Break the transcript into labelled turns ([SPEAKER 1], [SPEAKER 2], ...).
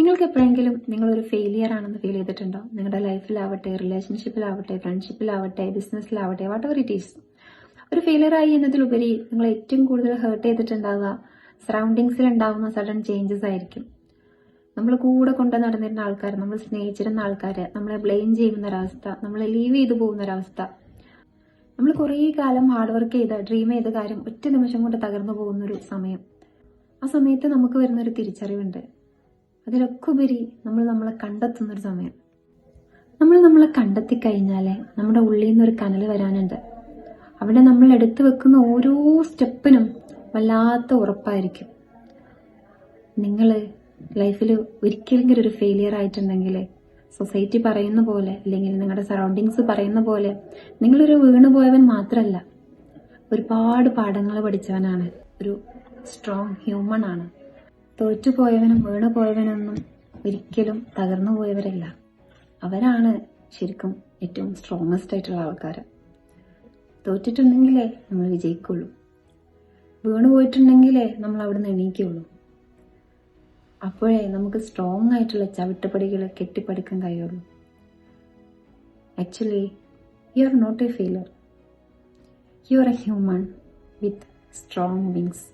[SPEAKER 1] നിങ്ങൾക്ക് എപ്പോഴെങ്കിലും നിങ്ങളൊരു ഫെയിലിയർ ആണെന്ന് ഫീൽ ചെയ്തിട്ടുണ്ടോ? നിങ്ങളുടെ ലൈഫിലാവട്ടെ, റിലേഷൻഷിപ്പിലാവട്ടെ, ഫ്രണ്ട്ഷിപ്പിലാവട്ടെ, ബിസിനസ്സിലാവട്ടെ, വാട്ട് എവർ ഇറ്റ് ഈസ്. ഒരു ഫെയിലിയർ ആയി എന്നതിലുപരി നിങ്ങൾ ഏറ്റവും കൂടുതൽ ഹേർട്ട് ചെയ്തിട്ടുണ്ടാവുക സറൗണ്ടിങ്സിൽ ഉണ്ടാവുന്ന സഡൻ ചേഞ്ചസ് ആയിരിക്കും. നമ്മൾ കൂടെ കൊണ്ട് നടന്നിരുന്ന ആൾക്കാർ, നമ്മൾ സ്നേഹിച്ചിരുന്ന ആൾക്കാർ നമ്മളെ ബ്ലെയിം ചെയ്യുന്ന ഒരവസ്ഥ, നമ്മളെ ലീവ് ചെയ്തു പോകുന്ന ഒരവസ്ഥ, നമ്മൾ കുറേ കാലം ഹാർഡ് വർക്ക് ചെയ്ത ഡ്രീം ചെയ്ത കാര്യം ഒറ്റ നിമിഷം കൊണ്ട് തകർന്നു പോകുന്നൊരു സമയം. ആ സമയത്ത് നമുക്ക് വരുന്നൊരു തിരിച്ചറിവുണ്ട്. അതിലൊക്കെ ഉപരി നമ്മൾ നമ്മളെ കണ്ടെത്തുന്നൊരു സമയം. നമ്മൾ നമ്മളെ കണ്ടെത്തി കഴിഞ്ഞാൽ നമ്മുടെ ഉള്ളിൽ നിന്നൊരു കനൽ വരാനുണ്ട്. അവിടെ നമ്മൾ എടുത്തു വെക്കുന്ന ഓരോ സ്റ്റെപ്പിനും വല്ലാത്ത ഉറപ്പായിരിക്കും. നിങ്ങൾ ലൈഫിൽ ഒരിക്കലെങ്കിലും ഒരു ഫെയിലിയർ ആയിട്ടുണ്ടെങ്കിൽ സൊസൈറ്റി പറയുന്ന പോലെ, അല്ലെങ്കിൽ നിങ്ങളുടെ സറൗണ്ടിങ്സ് പറയുന്ന പോലെ നിങ്ങളൊരു വീണു പോയവൻ മാത്രമല്ല, ഒരുപാട് പാഠങ്ങൾ പഠിച്ചവനാണ്, ഒരു സ്ട്രോങ് ഹ്യൂമൺ ആണ്. തോറ്റുപോയവനും വീണു പോയവനൊന്നും ഒരിക്കലും തകർന്നു പോയവരല്ല. അവരാണ് ശരിക്കും ഏറ്റവും സ്ട്രോങ്ങസ്റ്റ് ആയിട്ടുള്ള ആൾക്കാർ. തോറ്റിട്ടുണ്ടെങ്കിലേ നമ്മൾ വിജയിക്കുള്ളൂ. വീണു പോയിട്ടുണ്ടെങ്കിലേ നമ്മൾ അവിടെ നിന്ന് എണീക്കുള്ളൂ. അപ്പോഴേ നമുക്ക് സ്ട്രോങ് ആയിട്ടുള്ള ചവിട്ടുപടികൾ കെട്ടിപ്പടുക്കാൻ കഴിയുള്ളൂ. Actually you are not a failure. You are a human with strong wings.